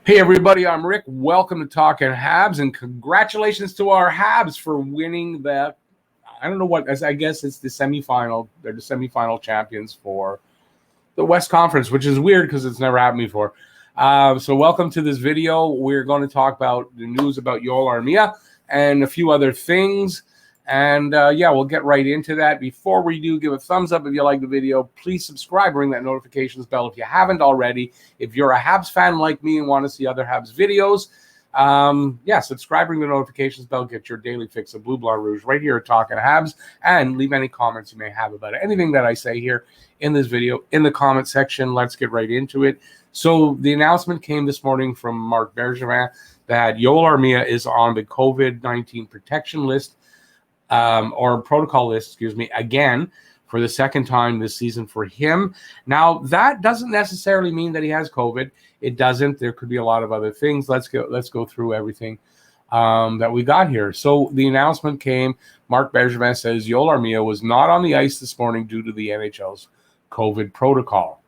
Hey everybody, I'm Rick. Welcome to Talking Habs, and congratulations to our Habs for winning the, I don't know what, I guess it's the semifinal. They're the semifinal champions for the West Conference, which is weird because it's never happened before. So welcome to this video. We're going to talk about the news about Yoel Armia and a few other things. And we'll get right into that. Before we do, give a thumbs up if you like the video. Please subscribe, ring that notifications bell if you haven't already. If you're a Habs fan like me and want to see other Habs videos, subscribe, ring the notifications bell, get your daily fix of Blue, Blanc, Rouge right here at Talking Habs, and leave any comments you may have about anything that I say here in this video in the comment section. Let's get right into it. So the announcement came this morning from Marc Bergevin that Yoel Armia is on the COVID-19 protection list, or protocol list, again, for the second time this season for him. Now, that doesn't necessarily mean that he has COVID. It doesn't. There could be a lot of other things. Let's go through everything that we got here. So the announcement came. Marc Bergevin says Yoel Armia was not on the ice this morning due to the NHL's COVID protocol.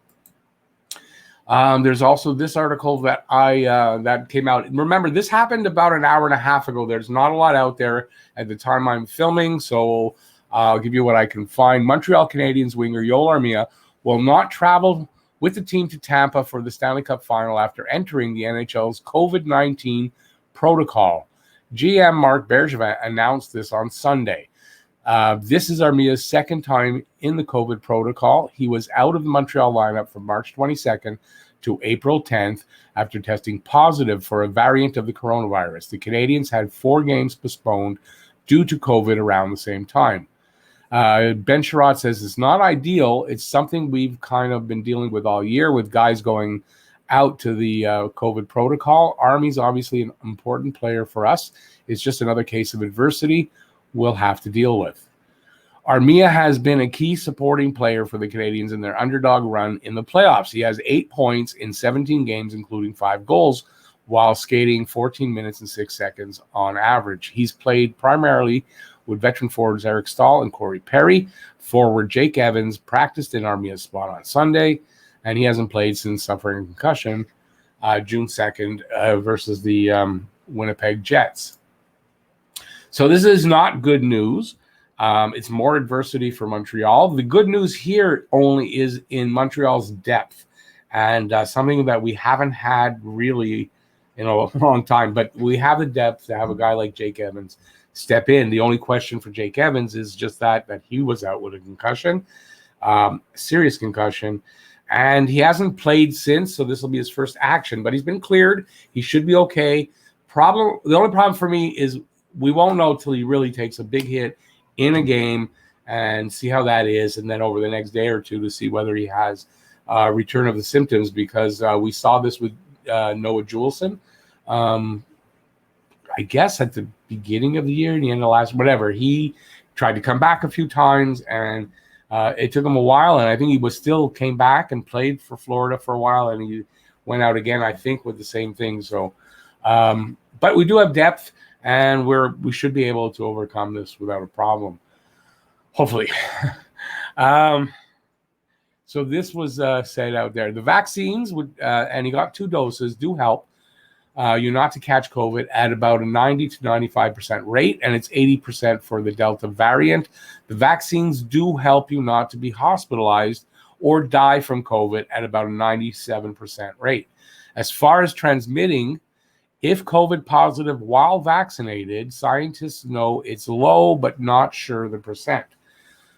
There's also this article that that came out. Remember, this happened about an hour and a half ago. There's not a lot out there at the time I'm filming, so I'll give you what I can find. Montreal Canadiens winger Yoel Armia will not travel with the team to Tampa for the Stanley Cup final after entering the NHL's COVID-19 protocol. GM Marc Bergevin announced this on Sunday. This is Armia's second time in the COVID protocol. He was out of the Montreal lineup from March 22nd to April 10th after testing positive for a variant of the coronavirus. The Canadiens had 4 games postponed due to COVID around the same time. Ben Sherratt says it's not ideal. It's something we've kind of been dealing with all year with guys going out to the COVID protocol. Army's obviously an important player for us. It's just another case of adversity we'll have to deal with. Armia has been a key supporting player for the Canadiens in their underdog run in the playoffs. He has 8 points in 17 games, including 5 goals, while skating 14 minutes and 6 seconds on average. He's played primarily with veteran forwards Eric Staal and Corey Perry. Forward Jake Evans practiced in Armia's spot on Sunday, and he hasn't played since suffering a concussion June 2nd versus the Winnipeg Jets. So this is not good news. It's more adversity for Montreal. The good news here only is in Montreal's depth, and something that we haven't had really in a long time. But we have the depth to have a guy like Jake Evans step in. The only question for Jake Evans is just that he was out with a concussion, serious concussion, and he hasn't played since. So this will be his first action. But he's been cleared. He should be okay. The only problem for me is we won't know till he really takes a big hit in a game and see how that is, and then over the next day or two to see whether he has a return of the symptoms, because we saw this with Noah Juleson. I guess at the beginning of the year, the end of last, whatever, he tried to come back a few times, and it took him a while, and I think he still came back and played for Florida for a while, and he went out again, I think, with the same thing. So, but we do have depth, and we should be able to overcome this without a problem, hopefully. So this was said out there. The vaccines and he got 2 doses, do help you not to catch COVID at about a 90 to 95% rate, and it's 80% for the Delta variant. The vaccines do help you not to be hospitalized or die from COVID at about a 97% rate. As far as transmitting, if COVID positive while vaccinated, scientists know it's low, but not sure the percent.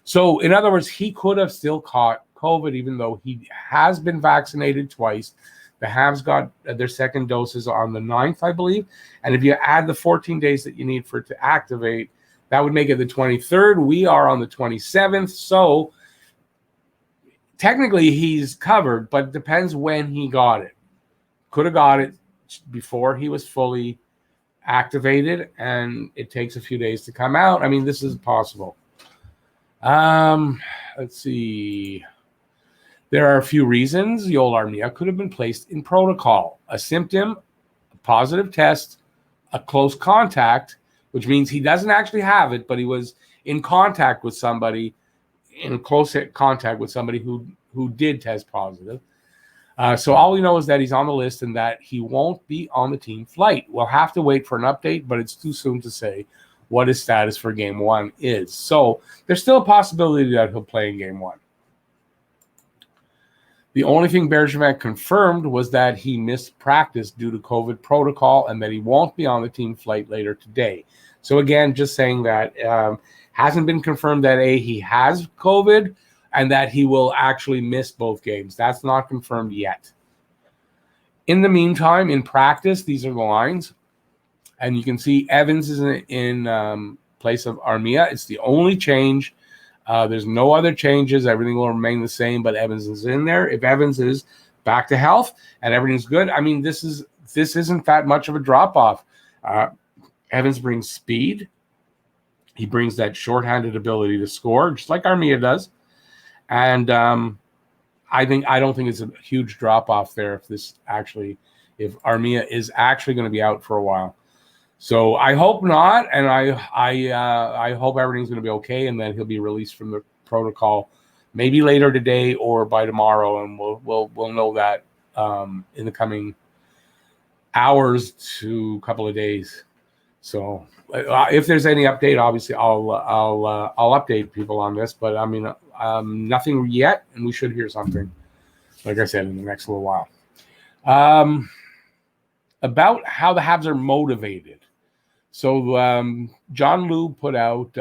So in other words, he could have still caught COVID, even though he has been vaccinated twice. The Habs got their second doses on the 9th, I believe. And if you add the 14 days that you need for it to activate, that would make it the 23rd. We are on the 27th. So technically he's covered, but it depends when he got it. Could have got it before he was fully activated, and it takes a few days to come out. I mean, this is possible. Let's see. There are a few reasons Yoel Armia could have been placed in protocol. A symptom, a positive test, a close contact, which means he doesn't actually have it, but he was in contact with somebody, in close contact with somebody who did test positive. So all we know is that he's on the list and that he won't be on the team flight. We'll have to wait for an update, but it's too soon to say what his status for Game 1 is. So there's still a possibility that he'll play in Game 1. The only thing Bergevin confirmed was that he missed practice due to COVID protocol and that he won't be on the team flight later today. So again, just saying that hasn't been confirmed that he has COVID and that he will actually miss both games. That's not confirmed yet. In the meantime, in practice, these are the lines. And you can see Evans is in place of Armia. It's the only change. There's no other changes. Everything will remain the same, but Evans is in there. If Evans is back to health and everything's good, I mean, this isn't that much of a drop-off. Evans brings speed. He brings that shorthanded ability to score, just like Armia does. And I don't think it's a huge drop-off there if Armia is actually going to be out for a while. So I hope not, and I hope everything's going to be okay, and then he'll be released from the protocol, maybe later today or by tomorrow, and we'll know that in the coming hours to a couple of days. So if there's any update, obviously I'll update people on this, but I mean nothing yet, and we should hear something, like I said, in the next little while. About how the Habs are motivated. So John Liu put out.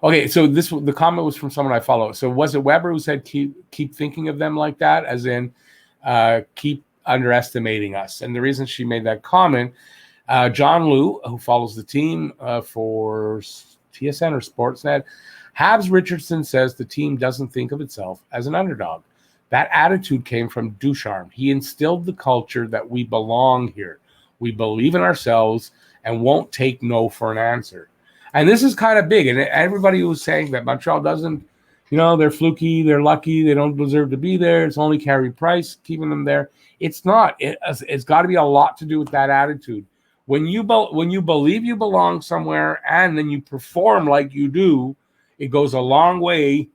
Okay, so the comment was from someone I follow. So was it Weber who said keep thinking of them like that, as in keep underestimating us? And the reason she made that comment, John Liu, who follows the team for TSN or Sportsnet, Habs Richardson says the team doesn't think of itself as an underdog. That attitude came from Ducharme. He instilled the culture that we belong here. We believe in ourselves and won't take no for an answer. And this is kind of big. And everybody was saying that Montreal doesn't, they're fluky, they're lucky, they don't deserve to be there. It's only Carey Price keeping them there. It's not. It's got to be a lot to do with that attitude. When you believe you belong somewhere and then you perform like you do, it goes a long way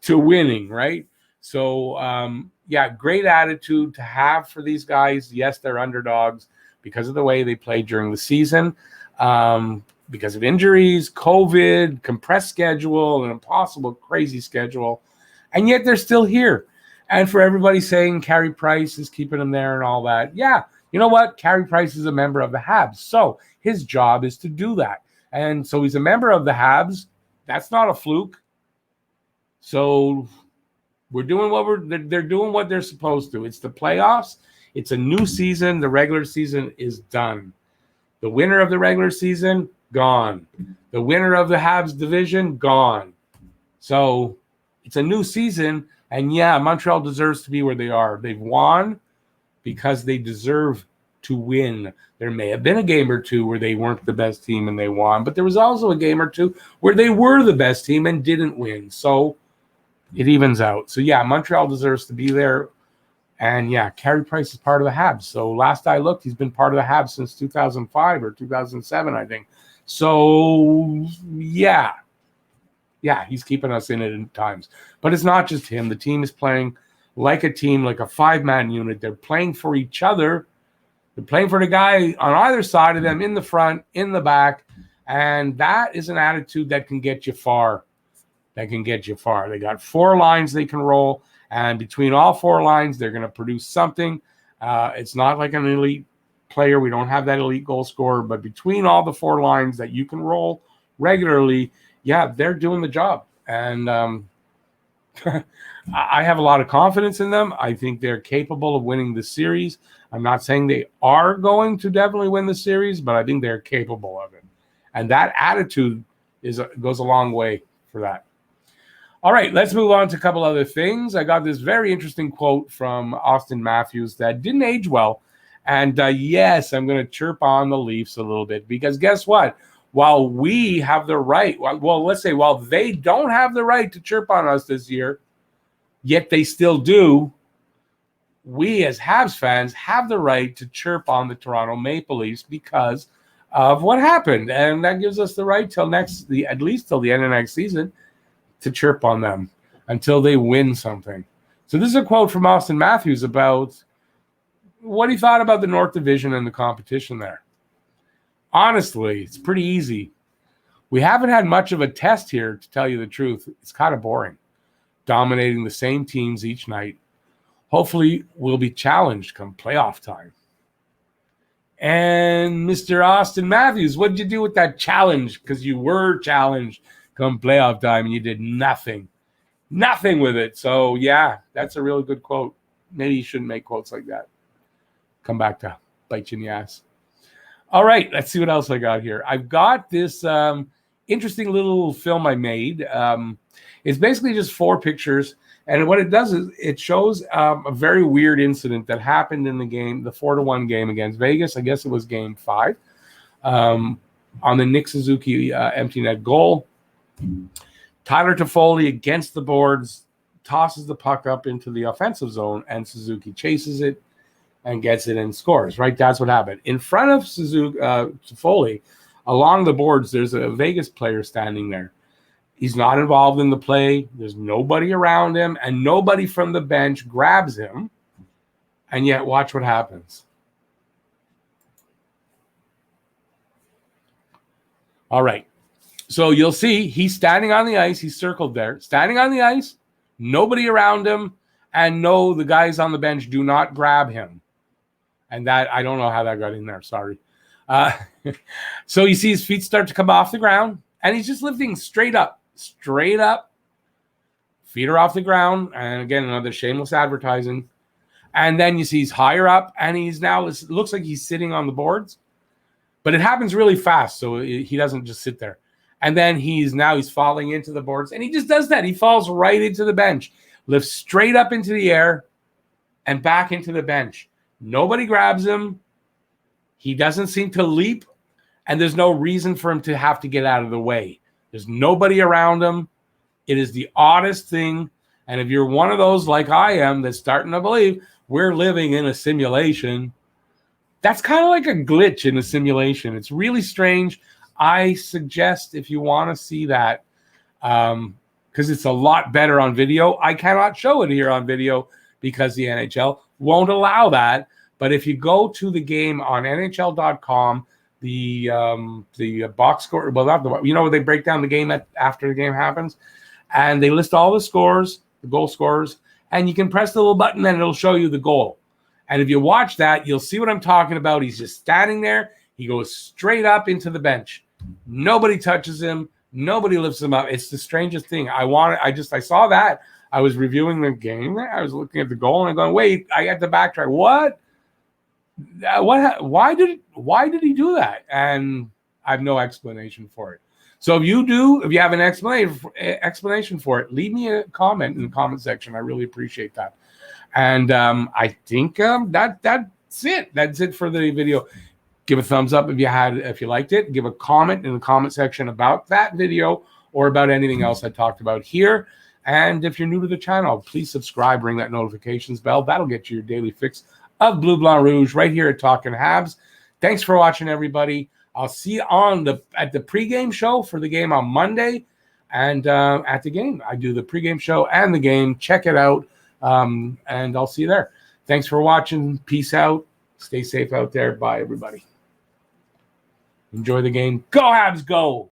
to winning, right? So, great attitude to have for these guys. Yes, they're underdogs because of the way they played during the season, because of injuries, COVID, compressed schedule, an impossible, crazy schedule. And yet they're still here. And for everybody saying Carey Price is keeping them there and all that, yeah, you know what? Carey Price is a member of the Habs. So his job is to do that. And so he's a member of the Habs. That's not a fluke. So we're doing they're doing what they're supposed to. It's the playoffs. It's a new season. The regular season is done. The winner of the regular season, gone. The winner of the Habs division, gone. So it's a new season. And yeah, Montreal deserves to be where they are. They've won because they deserve to win. There may have been a game or two where they weren't the best team and they won, but there was also a game or two where they were the best team and didn't win. So it evens out. So yeah, Montreal deserves to be there. And yeah, Carey Price is part of the Habs. So last I looked, he's been part of the Habs since 2005 or 2007, I think. So yeah, he's keeping us in it at times. But it's not just him. The team is playing like a team, like a five-man unit. They're playing for each other. They're playing for the guy on either side of them, in the front, in the back. And that is an attitude that can get you far. They got 4 lines they can roll. And between all 4 lines, they're going to produce something. It's not like an elite player. We don't have that elite goal scorer. But between all the 4 lines that you can roll regularly, yeah, they're doing the job. And I have a lot of confidence in them. I think they're capable of winning the series. I'm not saying they are going to definitely win the series, but I think they're capable of it. And that attitude goes a long way for that. All right, let's move on to a couple other things. I got this very interesting quote from Austin Matthews that didn't age well. And yes, I'm going to chirp on the Leafs a little bit because guess what? While we have the right, let's say while they don't have the right to chirp on us this year, yet they still do, we as Habs fans have the right to chirp on the Toronto Maple Leafs because of what happened. And that gives us the right at least till the end of next season to chirp on them until they win something. So this is a quote from Austin Matthews about what he thought about the North Division and the competition there. Honestly, it's pretty easy. We haven't had much of a test here, to tell you the truth. It's kind of boring, dominating the same teams each night. Hopefully, we'll be challenged come playoff time. And Mr. Austin Matthews, what did you do with that challenge? Because you were challenged come playoff time and you did nothing. Nothing with it. So, yeah, that's a really good quote. Maybe you shouldn't make quotes like that. Come back to bite you in the ass. All right, let's see what else I got here. I've got this interesting little film I made. It's basically just 4 pictures. And what it does is it shows a very weird incident that happened in the game, the 4-1 game against Vegas. I guess it was game 5 on the Nick Suzuki empty net goal. Tyler Toffoli against the boards tosses the puck up into the offensive zone, and Suzuki chases it and gets it and scores, right? That's what happened. In front of Toffoli, along the boards, there's a Vegas player standing there. He's not involved in the play. There's nobody around him, and nobody from the bench grabs him. And yet, watch what happens. All right. So you'll see he's standing on the ice. He's circled there. Standing on the ice, nobody around him, and no, the guys on the bench do not grab him. And that, I don't know how that got in there. Sorry. So you see his feet start to come off the ground, and he's just lifting straight up. Feet are off the ground. And again, another shameless advertising. And then you see he's higher up, and he's now, it looks like he's sitting on the boards. But it happens really fast, so he doesn't just sit there. And then he's falling into the boards, and he just does that. He falls right into the bench, lifts straight up into the air, and back into the bench. Nobody grabs him. He doesn't seem to leap, and there's no reason for him to have to get out of the way. There's nobody around him. It is the oddest thing. And if you're one of those like I am that's starting to believe we're living in a simulation, that's kind of like a glitch in a simulation. It's really strange. I suggest if you want to see that, because it's a lot better on video. I cannot show it here on video because the NHL won't allow that. But if you go to the game on NHL.com, the box score, well, not the, where they break down the game after the game happens, and they list all the scores, the goal scorers, and you can press the little button and it'll show you the goal. And if you watch that, you'll see what I'm talking about. He's just standing there. He goes straight up into the bench. Nobody touches him. Nobody lifts him up. It's the strangest thing. I saw that. I was reviewing the game. I was looking at the goal and I'm going, wait, I got to backtrack. What? Why did he do that? And I have no explanation for it. So if you have an explanation for it, leave me a comment in the comment section. I really appreciate that. And I think that's it. That's it for the video. Give a thumbs up if you liked it. Give a comment in the comment section about that video or about anything else I talked about here. And if you're new to the channel, please subscribe, ring that notifications bell. That'll get you your daily fix of Bleu Blanc Rouge right here at Talkin' Habs. Thanks for watching, everybody. I'll see you at the pregame show for the game on Monday. And at the game, I do the pregame show and the game. Check it out. And I'll see you there. Thanks for watching. Peace out. Stay safe out there. Bye, everybody. Enjoy the game. Go Habs, go!